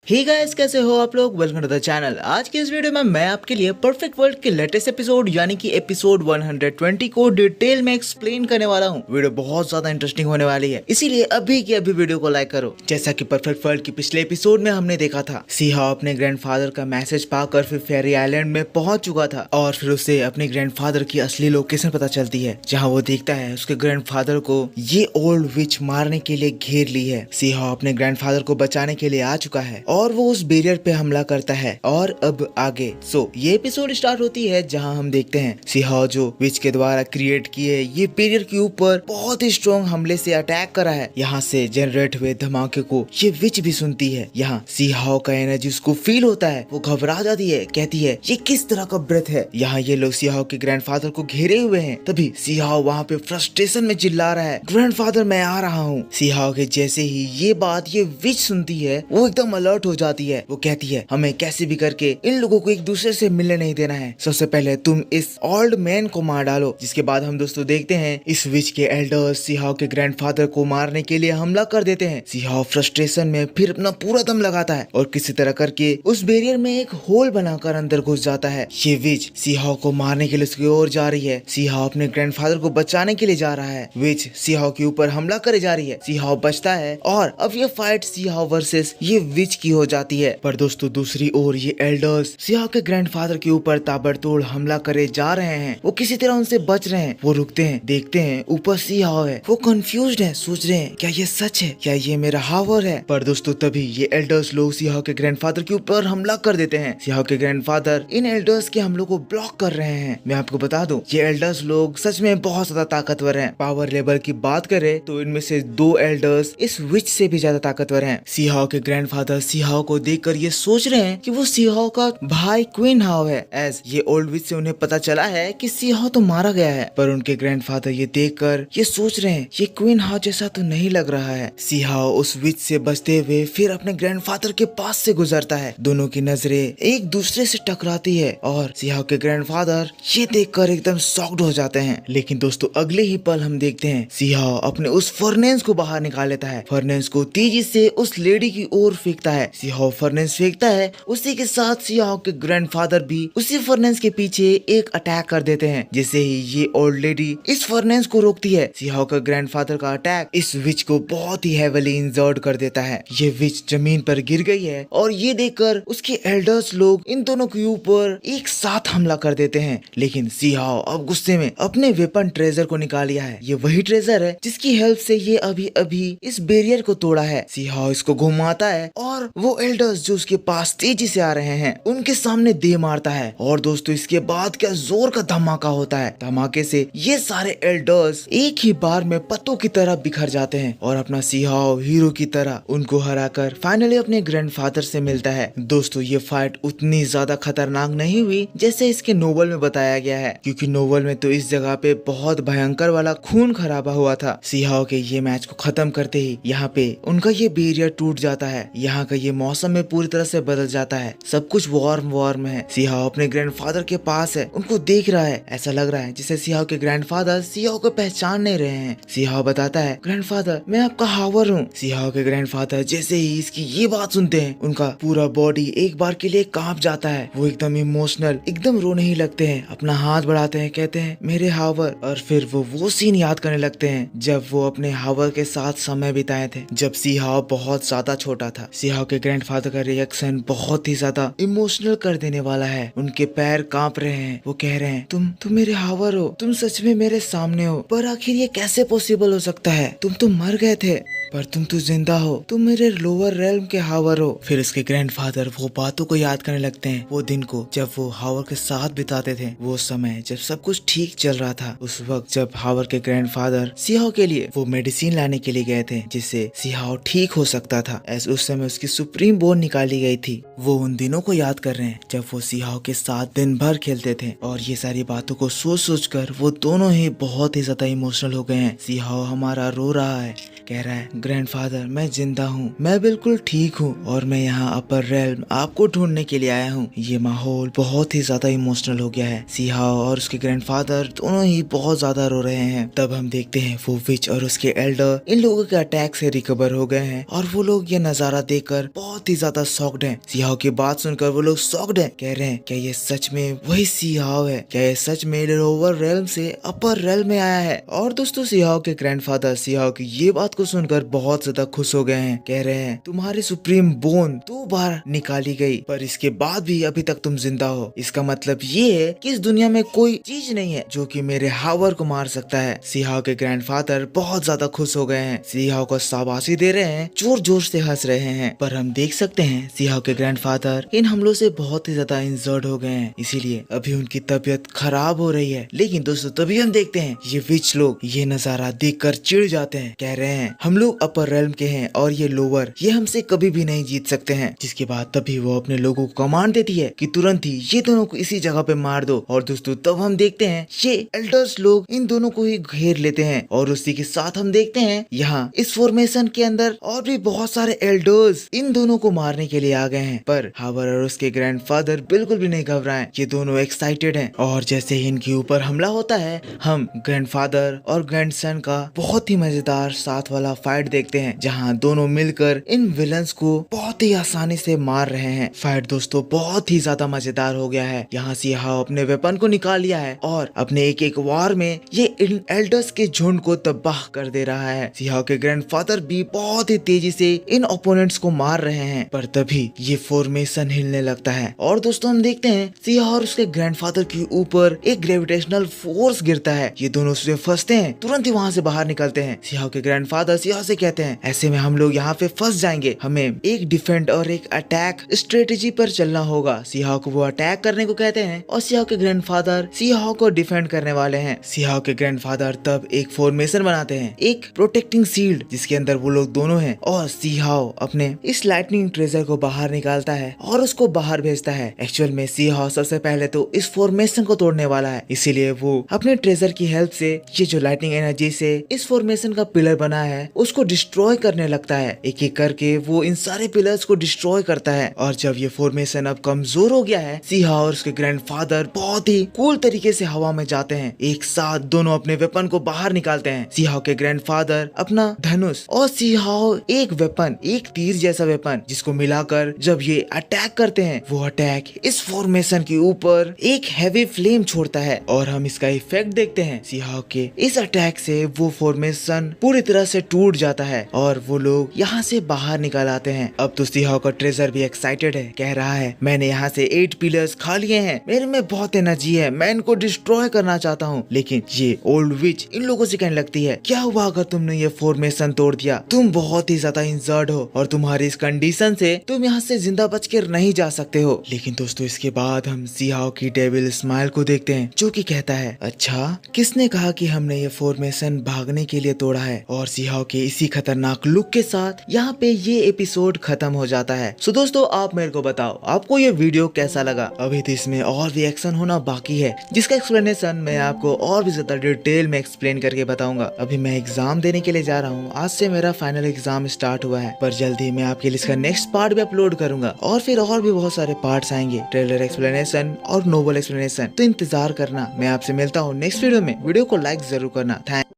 Hey guys, कैसे हो आप लोग। Welcome to the channel. आज की इस वीडियो में मैं आपके लिए परफेक्ट वर्ल्ड के लेटेस्ट एपिसोड यानी कि एपिसोड 120 को डिटेल में एक्सप्लेन करने वाला हूँ। वीडियो बहुत ज्यादा इंटरेस्टिंग होने वाली है, इसीलिए अभी की अभी वीडियो को लाइक करो। जैसा कि परफेक्ट वर्ल्ड के पिछले एपिसोड में हमने देखा था, सीहा अपने ग्रैंडफादर का मैसेज पाकर फिर फेरी आइलैंड में पहुंच चुका था और फिर उसे अपने ग्रैंडफादर की असली लोकेशन पता चलती है, जहाँ वो देखता है उसके ग्रैंडफादर को ये ओल्ड विच मारने के लिए घेर ली है। सीहा अपने ग्रैंडफादर को बचाने के लिए आ चुका है और वो उस बैरियर पे हमला करता है। और अब आगे ये एपिसोड स्टार्ट होती है जहां हम देखते हैं सीहा जो विच के द्वारा क्रिएट किए ये बैरियर के ऊपर बहुत ही स्ट्रॉन्ग हमले से अटैक करा है। यहाँ से जनरेट हुए धमाके को ये विच भी सुनती है। यहाँ सीहा का एनर्जी उसको फील होता है, वो घबरा जाती है, कहती है ये किस तरह का ब्रेथ है। यहाँ ये लोग सीहा के ग्रैंडफादर को घेरे हुए हैं। तभी सीहा वहाँ पे फ्रस्ट्रेशन में चिल्ला रहा है, ग्रैंडफादर मैं आ रहा हूँ। सीहा के जैसे ही ये बात ये विच सुनती है वो एकदम अलर्ट हो जाती है। वो कहती है हमें कैसे भी करके इन लोगों को एक दूसरे से मिलने नहीं देना है। सबसे पहले तुम इस ओल्ड मैन को मार डालो। जिसके बाद हम दोस्तों देखते हैं इस विच के एल्डर्स सीहा के ग्रैंडफादर को मारने के लिए हमला कर देते हैं। सीहा फ्रस्ट्रेशन में फिर अपना पूरा दम लगाता है और किसी तरह करके उस बैरियर में एक होल बनाकर अंदर घुस जाता है। ये विच सीहा को मारने के लिए उसकी ओर जा रही है। सीहा अपने ग्रैंडफादर को बचाने के लिए जा रहा है। विच सीहा के ऊपर हमला करे जा रही है। सीहा बचता है और अब ये फाइट सीहा वर्सेस ये विच की हो जाती है। पर दोस्तों दूसरी ओर ये एल्डर्स सीहा के ग्रैंडफादर के ऊपर ताबड़तोड़ हमला करे जा रहे हैं। वो किसी तरह उनसे बच रहे हैं। वो रुकते हैं, देखते हैं ऊपर सीहा है। वो कंफ्यूज्ड है, सोच रहे हैं क्या ये सच है, क्या ये मेरा हावर है। पर दोस्तों तभी ये एल्डर्स लोग सीहा के ग्रैंडफादर के ऊपर हमला कर देते हैं। सीहा के ग्रैंडफादर इन एल्डर्स के हमलों को ब्लॉक कर रहे हैं। मैं आपको बता दूं ये एल्डर्स लोग सच में बहुत ज्यादा ताकतवर हैं। पावर लेवल की बात करें तो इनमें से 2 एल्डर्स इस विच से भी ज्यादा ताकतवर हैं। सीहा के ग्रैंडफादर सीहा को देखकर ये सोच रहे हैं कि वो सीहा का भाई क्वीन हाव है। एज ये ओल्ड विच से उन्हें पता चला है कि सीहा तो मारा गया है। पर उनके ग्रैंडफादर ये देखकर ये सोच रहे हैं ये क्वीन हाव जैसा तो नहीं लग रहा है। सीहा उस विच से बचते हुए फिर अपने ग्रैंडफादर के पास से गुजरता है। दोनों की नजरें एक दूसरे से टकराती है और सीहा के ग्रैंडफादर ये देखकर एकदम शॉक्ड हो जाते हैं। लेकिन दोस्तों अगले ही पल हम देखते हैं सीहा अपने उस फर्नेस को बाहर निकाल लेता है। फर्नेस को तेजी से उस लेडी की ओर फेंकता है। सीहा फर्नेस फेंकता है, उसी के साथ सीहा के ग्रैंडफादर भी उसी फर्नेस के पीछे एक अटैक कर देते हैं। जिससे ही ये ओल्ड लेडी इस फर्नेस को रोकती है। सीहा का ग्रैंडफादर का अटैक इस विच को बहुत ही हेवीली इंजर्ड कर देता है। ये विच जमीन पर गिर गई है और ये देखकर उसके एल्डर्स लोग इन दोनों के ऊपर एक साथ हमला कर देते हैं। लेकिन सीहा अब गुस्से में अपने वेपन ट्रेजर को निकाल लिया है। ये वही ट्रेजर है जिसकी हेल्प से ये अभी अभी इस बैरियर को तोड़ा है। सीहा इसको घुमाता है और वो एल्डर्स जो उसके पास तेजी से आ रहे हैं उनके सामने दे मारता है। और दोस्तों इसके बाद क्या जोर का धमाका होता है। धमाके से ये सारे एल्डर्स एक ही बार में पत्तों की तरह बिखर जाते हैं और अपना सीहा हीरो की तरह उनको हराकर फाइनली अपने ग्रैंडफादर से मिलता है। दोस्तों ये फाइट उतनी ज्यादा खतरनाक नहीं हुई जैसे इसके नोवेल में बताया गया है, क्योंकि नोवेल में तो इस जगह पे बहुत भयंकर वाला खून खराबा हुआ था। सीहा के ये मैच को खत्म करते ही यहाँ पे उनका ये बैरियर टूट जाता है। यहाँ का ये मौसम में पूरी तरह से बदल जाता है। सब कुछ वार्म है। सीहा अपने ग्रैंडफादर के पास है, उनको देख रहा है। ऐसा लग रहा है जैसे सीहा के ग्रैंडफादर सीहा को पहचान नहीं रहे हैं। सीहा बताता है ग्रैंडफादर मैं आपका हावर हूँ। सीहा के ग्रैंडफादर जैसे ही इसकी ये बात सुनते हैं उनका पूरा बॉडी एक बार के लिए कांप जाता है। वो एकदम इमोशनल एकदम रोने ही लगते हैं, अपना हाथ बढ़ाते हैं, कहते हैं मेरे हावर। और फिर वो सीन याद करने लगते हैं जब वो अपने हावर के साथ समय बिताए थे जब सीहा बहुत ज्यादा छोटा था। सीहा के ग्रैंडफादर का रिएक्शन बहुत ही ज्यादा इमोशनल कर देने वाला है। उनके पैर कांप रहे हैं। वो कह रहे हैं तुम मेरे हावर हो, तुम सच में मेरे सामने हो। पर आखिर ये कैसे पॉसिबल हो सकता है, तुम तो मर गए थे पर तुम तो जिंदा हो, तुम मेरे लोअर रेल्म के हावर हो। फिर उसके ग्रैंडफादर वो बातों को याद करने लगते हैं, वो दिन को जब वो हावर के साथ बिताते थे, वो समय जब सब कुछ ठीक चल रहा था। उस वक्त जब हावर के ग्रैंडफादर सीहा के लिए वो मेडिसिन लाने के लिए गए थे जिससे सीहा ठीक हो सकता था। ऐसे उस समय उसकी सुप्रीम बोन निकाली गई थी। वो उन दिनों को याद कर रहे हैं जब वो सीहा के साथ दिन भर खेलते थे और ये सारी बातों को सोच कर वो दोनों ही बहुत ही ज्यादा इमोशनल हो गए हैं। सीहा हमारा रो रहा है, कह रहा है ग्रैंडफादर मैं जिंदा हूँ, मैं बिल्कुल ठीक हूँ और मैं यहाँ अपर रेल्म आपको ढूंढने के लिए आया हूँ। ये माहौल बहुत ही ज्यादा इमोशनल हो गया है। सीहा और उसके ग्रैंडफादर दोनों ही बहुत ज्यादा रो रहे हैं। तब हम देखते हैं वो विच और उसके एल्डर इन लोगों के अटैक से रिकवर हो गए हैं और वो लोग ये नजारा देखकर बहुत ही ज्यादा शॉक्ड हैं। सियाओ की बात सुनकर वो लोग शॉक्ड हैं, कह रहे हैं क्या ये सच में वही सियाओ है, क्या ये सच में लोअर रेल्म से अपर रेल्म में आया है। और दोस्तों सियाओ के ग्रैंडफादर सियाओ की ये बात को सुनकर बहुत ज्यादा खुश हो गए हैं, कह रहे हैं तुम्हारी सुप्रीम बोन 2 बार निकाली गई पर इसके बाद भी अभी तक तुम जिंदा हो। इसका मतलब ये है कि इस दुनिया में कोई चीज नहीं है जो कि मेरे हावर को मार सकता है। सियाओ के ग्रैंडफादर बहुत ज्यादा खुश हो गए हैं, सियाओ को शाबाशी दे रहे हैं, जोर जोर से हंस रहे हैं। पर हम देख सकते हैं सियाओ के ग्रैंडफादर इन हमलों से बहुत ही ज्यादा इंजर्ड हो गए हैं, इसीलिए अभी उनकी तबीयत खराब हो रही है। लेकिन दोस्तों तभी हम देखते हैं ये विच लोग ये नजारा देखकर चिढ़ जाते हैं, कह रहे हैं हम लोग अपर रेल्म के हैं और ये लोअर, ये हमसे कभी भी नहीं जीत सकते हैं। जिसके बाद तभी वो अपने लोगों को कमांड देती है कि तुरंत ही ये दोनों को इसी जगह पे मार दो। और दोस्तों तब हम देखते हैं ये एल्डर्स लोग इन दोनों को ही घेर लेते हैं और उसी के साथ हम देखते हैं यहाँ इस फॉर्मेशन के अंदर और भी बहुत सारे एल्डर्स इन दोनों को मारने के लिए आ गए हैं। पर हावर और उसके ग्रैंडफादर बिल्कुल भी नहीं घबराए, ये दोनों एक्साइटेड हैं। और जैसे ही इनके ऊपर हमला होता है हम ग्रैंडफादर और ग्रैंडसन का बहुत ही मजेदार साथ वाला फाइट देखते हैं, जहाँ दोनों मिलकर इन विलन्स को बहुत ही आसानी से मार रहे हैं। फाइट दोस्तों बहुत ही ज्यादा मजेदार हो गया है। यहाँ सियाओ अपने वेपन को निकाल लिया है और अपने एक एक वार में ये इन एल्डर्स के झुंड को तबाह कर दे रहा है। सियाओ के ग्रैंडफादर भी बहुत ही तेजी से इन ओपोनेंट्स को मार रहे हैं। पर तभी ये फॉर्मेशन हिलने लगता है और दोस्तों हम देखते हैं सियाओ और उसके ग्रैंडफादर के ऊपर एक ग्रेविटेशनल फोर्स गिरता है। ये दोनों उसमें फंसते हैं, तुरंत ही वहाँ से बाहर निकलते हैं। सियाओ के ग्रैंडफादर सियाओ से कहते हैं ऐसे में हम लोग यहाँ पे फंस जाएंगे, हमें एक डिफेंड और एक अटैक स्ट्रेटेजी पर चलना होगा। सियाओ को वो अटैक करने को कहते हैं और सियाओ के ग्रैंडफादर सियाओ को डिफेंड करने वाले हैं। सियाओ के ग्रैंडफादर तब एक फॉर्मेशन बनाते हैं, एक प्रोटेक्टिंग शील्ड जिसके अंदर वो लोग दोनों हैं। और सियाओ अपने इस लाइटनिंग ट्रेजर को बाहर निकालता है और उसको बाहर भेजता है। एक्चुअल में सियाओ सबसे पहले तो इस फॉर्मेशन को तोड़ने वाला है, इसीलिए वो अपने ट्रेजर की हेल्प से ये जो लाइटनिंग एनर्जी से इस फॉर्मेशन का पिलर बना है उसको डिस्ट्रॉय करने लगता है। एक एक करके वो इन सारे पिलर्स को डिस्ट्रॉय करता है। और जब ये फॉर्मेशन अब कमजोर हो गया है, सियाओ और उसके ग्रैंडफादर बहुत ही कूल तरीके से हवा में जाते हैं। एक साथ दोनों अपने वेपन को बाहर निकालते हैं। सियाओ के ग्रैंडफादर अपना धनुष और सियाओ एक वेपन, एक तीर जैसा वेपन जिसको मिलाकर जब ये अटैक करते हैं, वो अटैक इस फॉर्मेशन के ऊपर एक हैवी फ्लेम छोड़ता है और हम इसका इफेक्ट देखते हैं। सियाओ के इस अटैक से वो फॉर्मेशन पूरी तरह से टूट जाता है और वो लोग यहाँ से बाहर निकल आते हैं। अब तो सियाओ का ट्रेजर भी एक्साइटेड है, कह रहा है मैंने यहाँ से 8 पिलर्स खा लिए हैं, मेरे में बहुत एनर्जी है, मैं इनको डिस्ट्रॉय करना चाहता हूँ। लेकिन ये ओल्ड विच इन लोगों से कहने लगती है क्या हुआ अगर तुमने ये फॉर्मेशन तोड़ दिया, तुम बहुत ही ज्यादा इंजर्ड हो और तुम्हारी इस कंडीशन से तुम यहाँ से जिंदा बचकर नहीं जा सकते हो। लेकिन दोस्तों इसके बाद हम सियाओ की डेविल स्माइल को देखते हैं जो कि कहता है अच्छा किसने कहा कि हमने ये फॉर्मेशन भागने के लिए तोड़ा है। और सियाओ के इसी खतरनाक लुक के साथ यहाँ पे ये एपिसोड खत्म हो जाता है। सो दोस्तों आप मेरे को बताओ आपको ये वीडियो कैसा लगा। अभी तो इसमें और भी एक्शन होना बाकी है जिसका एक्सप्लेनेशन मैं आपको और भी ज्यादा डिटेल में एक्सप्लेन करके बताऊंगा। अभी मैं एग्जाम देने के लिए जा रहा हूँ, आज से मेरा फाइनल एग्जाम स्टार्ट हुआ है, पर जल्दी मैं आपके लिए इसका नेक्स्ट पार्ट भी अपलोड करूंगा और फिर और भी बहुत सारे पार्ट्स आएंगे, ट्रेलर एक्सप्लेनेशन और नोवेल एक्सप्लेनेशन। तो इंतजार करना, मैं आपसे मिलता हूँ नेक्स्ट वीडियो में। वीडियो को लाइक जरूर करना। थैंक